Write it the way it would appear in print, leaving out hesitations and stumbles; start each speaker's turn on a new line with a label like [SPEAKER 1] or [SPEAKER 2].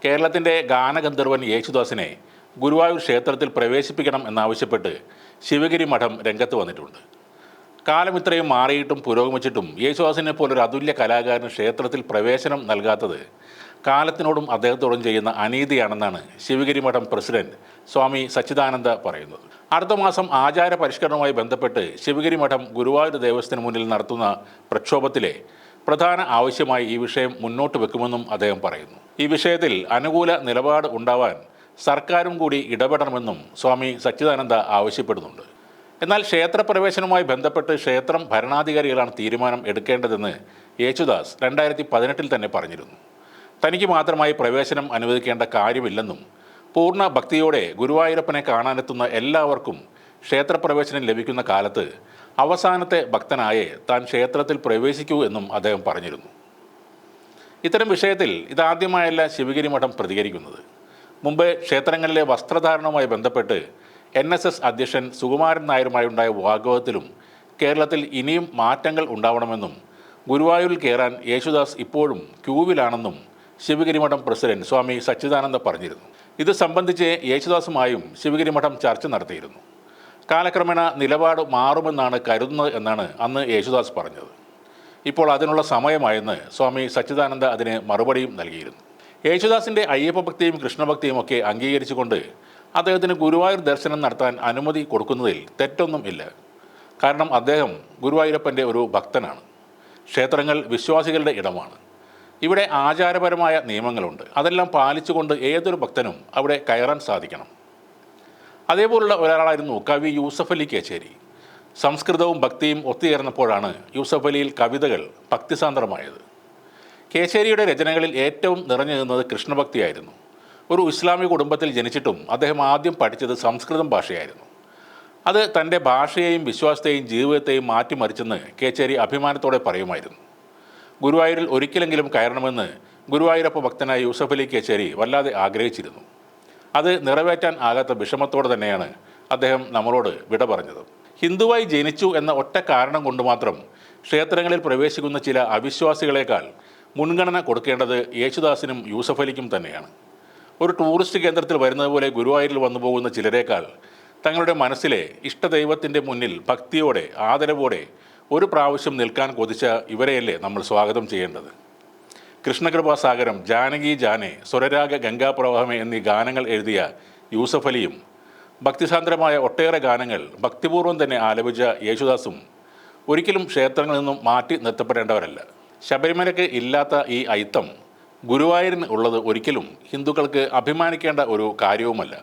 [SPEAKER 1] കേരളത്തിൻ്റെ ഗാനഗന്ധർവൻ യേശുദാസിനെ ഗുരുവായൂർ ക്ഷേത്രത്തിൽ പ്രവേശിപ്പിക്കണം എന്നാവശ്യപ്പെട്ട് ശിവഗിരി മഠം രംഗത്ത് വന്നിട്ടുണ്ട്. കാലം ഇത്രയും മാറിയിട്ടും പുരോഗമിച്ചിട്ടും യേശുദാസിനെ പോലൊരു അതുല്യ കലാകാരന് ക്ഷേത്രത്തിൽ പ്രവേശനം നൽകാത്തത് കാലത്തിനോടും അദ്ദേഹത്തോടും ചെയ്യുന്ന അനീതിയാണെന്നാണ് ശിവഗിരി മഠം പ്രസിഡന്റ് സ്വാമി സച്ചിദാനന്ദ പറയുന്നത്. അടുത്ത മാസം ആചാര പരിഷ്കരണവുമായി ബന്ധപ്പെട്ട് ശിവഗിരി മഠം ഗുരുവായൂർ ദേവസ്ഥത്തിന് മുന്നിൽ നടത്തുന്ന പ്രക്ഷോഭത്തിലെ പ്രധാന ആവശ്യമായി ഈ വിഷയം മുന്നോട്ട് വെക്കുമെന്നും അദ്ദേഹം പറയുന്നു. ഈ വിഷയത്തിൽ അനുകൂല നിലപാട് ഉണ്ടാവാൻ സർക്കാരും കൂടി ഇടപെടണമെന്നും സ്വാമി സച്ചിദാനന്ദ ആവശ്യപ്പെടുന്നുണ്ട്. എന്നാൽ ക്ഷേത്രപ്രവേശനവുമായി ബന്ധപ്പെട്ട് ക്ഷേത്രം ഭരണാധികാരികളാണ് തീരുമാനം എടുക്കേണ്ടതെന്ന് യേശുദാസ് 2018 തന്നെ പറഞ്ഞിരുന്നു. തനിക്ക് മാത്രമായി പ്രവേശനം അനുവദിക്കേണ്ട കാര്യമില്ലെന്നും പൂർണ്ണ ഭക്തിയോടെ ഗുരുവായൂരപ്പനെ കാണാനെത്തുന്ന എല്ലാവർക്കും ക്ഷേത്രപ്രവേശനം ലഭിക്കുന്ന കാലത്ത് അവസാനത്തെ ഭക്തനായേ താൻ ക്ഷേത്രത്തിൽ പ്രവേശിക്കൂ എന്നും അദ്ദേഹം പറഞ്ഞിരുന്നു. ഇത്തരം വിഷയത്തിൽ ഇതാദ്യമായല്ല ശിവഗിരി മഠം പ്രതികരിക്കുന്നത്. മുമ്പ് ക്ഷേത്രങ്ങളിലെ വസ്ത്രധാരണവുമായി ബന്ധപ്പെട്ട് NSS അധ്യക്ഷൻ സുകുമാരൻ നായരുമായുണ്ടായ വാഗ്വാദത്തിലും കേരളത്തിൽ ഇനിയും മാറ്റങ്ങൾ ഉണ്ടാവണമെന്നും ഗുരുവായൂരിൽ കയറാൻ യേശുദാസ് ഇപ്പോഴും ക്യൂവിലാണെന്നും ശിവഗിരി മഠം പ്രസിഡന്റ് സ്വാമി സച്ചിദാനന്ദ പറഞ്ഞിരുന്നു. ഇത് സംബന്ധിച്ച് യേശുദാസുമായും ശിവഗിരി മഠം ചർച്ച നടത്തിയിരുന്നു. കാലക്രമേണ നിലപാട് മാറുമെന്നാണ് കരുതുന്നത് എന്നാണ് അന്ന് യേശുദാസ് പറഞ്ഞത്. ഇപ്പോൾ അതിനുള്ള സമയമായെന്ന് സ്വാമി സച്ചിദാനന്ദ അതിന് മറുപടിയും നൽകിയിരുന്നു. യേശുദാസിൻ്റെ അയ്യപ്പ ഭക്തിയും കൃഷ്ണഭക്തിയും ഒക്കെ അംഗീകരിച്ചുകൊണ്ട് അദ്ദേഹത്തിന് ഗുരുവായൂർ ദർശനം നടത്താൻ അനുമതി കൊടുക്കുന്നതിൽ തെറ്റൊന്നും ഇല്ല. കാരണം അദ്ദേഹം ഗുരുവായൂരപ്പൻ്റെ ഒരു ഭക്തനാണ്. ക്ഷേത്രങ്ങൾ വിശ്വാസികളുടെ ഇടമാണ്. ഇവിടെ ആചാരപരമായ നിയമങ്ങളുണ്ട്. അതെല്ലാം പാലിച്ചുകൊണ്ട് ഏതൊരു ഭക്തനും അവിടെ കയറാൻ സാധിക്കണം. അതേപോലുള്ള ഒരാളായിരുന്നു കവി യൂസഫ് അലി കേച്ചേരി. സംസ്കൃതവും ഭക്തിയും ഒത്തുചേർന്നപ്പോഴാണ് യൂസഫ് അലിയിൽ കവിതകൾ ഭക്തിസാന്ദ്രമായത്. കേച്ചേരിയുടെ രചനകളിൽ ഏറ്റവും നിറഞ്ഞു നിന്നത് കൃഷ്ണഭക്തിയായിരുന്നു. ഒരു ഇസ്ലാമിക കുടുംബത്തിൽ ജനിച്ചിട്ടും അദ്ദേഹം ആദ്യം പഠിച്ചത് സംസ്കൃതം ഭാഷയായിരുന്നു. അത് തൻ്റെ ഭാഷയെയും വിശ്വാസത്തെയും ജീവിതത്തെയും മാറ്റിമറിച്ചെന്ന് കേച്ചേരി അഭിമാനത്തോടെ പറയുമായിരുന്നു. ഗുരുവായൂരിൽ ഒരിക്കലെങ്കിലും കയറണമെന്ന് ഗുരുവായൂരപ്പ ഭക്തനായ യൂസഫ് അലി കേച്ചേരി വല്ലാതെ ആഗ്രഹിച്ചിരുന്നു. അത് നിറവേറ്റാൻ ആകാത്ത വിഷമത്തോടെ തന്നെയാണ് അദ്ദേഹം നമ്മളോട് വിട പറഞ്ഞത്. ഹിന്ദുവായി ജനിച്ചു എന്ന ഒറ്റ കാരണം കൊണ്ട് മാത്രം ക്ഷേത്രങ്ങളിൽ പ്രവേശിക്കുന്ന ചില അവിശ്വാസികളെക്കാൾ മുൻഗണന കൊടുക്കേണ്ടത് യേശുദാസിനും യൂസഫ് അലിക്കും തന്നെയാണ്. ഒരു ടൂറിസ്റ്റ് കേന്ദ്രത്തിൽ വരുന്നത് പോലെ ഗുരുവായൂരിൽ വന്നു പോകുന്ന ചിലരേക്കാൾ തങ്ങളുടെ മനസ്സിലെ ഇഷ്ടദൈവത്തിൻ്റെ മുന്നിൽ ഭക്തിയോടെ ആദരവോടെ ഒരു പ്രാവശ്യം നിൽക്കാൻ കൊതിച്ച ഇവരെയല്ലേ നമ്മൾ സ്വാഗതം ചെയ്യേണ്ടത്. കൃഷ്ണകൃപാസാഗരം, ജാനകി ജാനെ, സ്വരരാഗ ഗംഗാപ്രവാഹമേ എന്നീ ഗാനങ്ങൾ എഴുതിയ യൂസഫ് അലിയും ഭക്തിസാന്ദ്രമായ ഒട്ടേറെ ഗാനങ്ങൾ ഭക്തിപൂർവ്വം തന്നെ ആലപിച്ച യേശുദാസും ഒരിക്കലും ക്ഷേത്രങ്ങളിൽ നിന്നും മാറ്റി നിർത്തപ്പെടേണ്ടവരല്ല. ശബരിമലയ്ക്ക് ഇല്ലാത്ത ഈ അയിത്തം ഗുരുവായൂരിന് ഉള്ളത് ഒരിക്കലും ഹിന്ദുക്കൾക്ക് അഭിമാനിക്കേണ്ട ഒരു കാര്യവുമല്ല.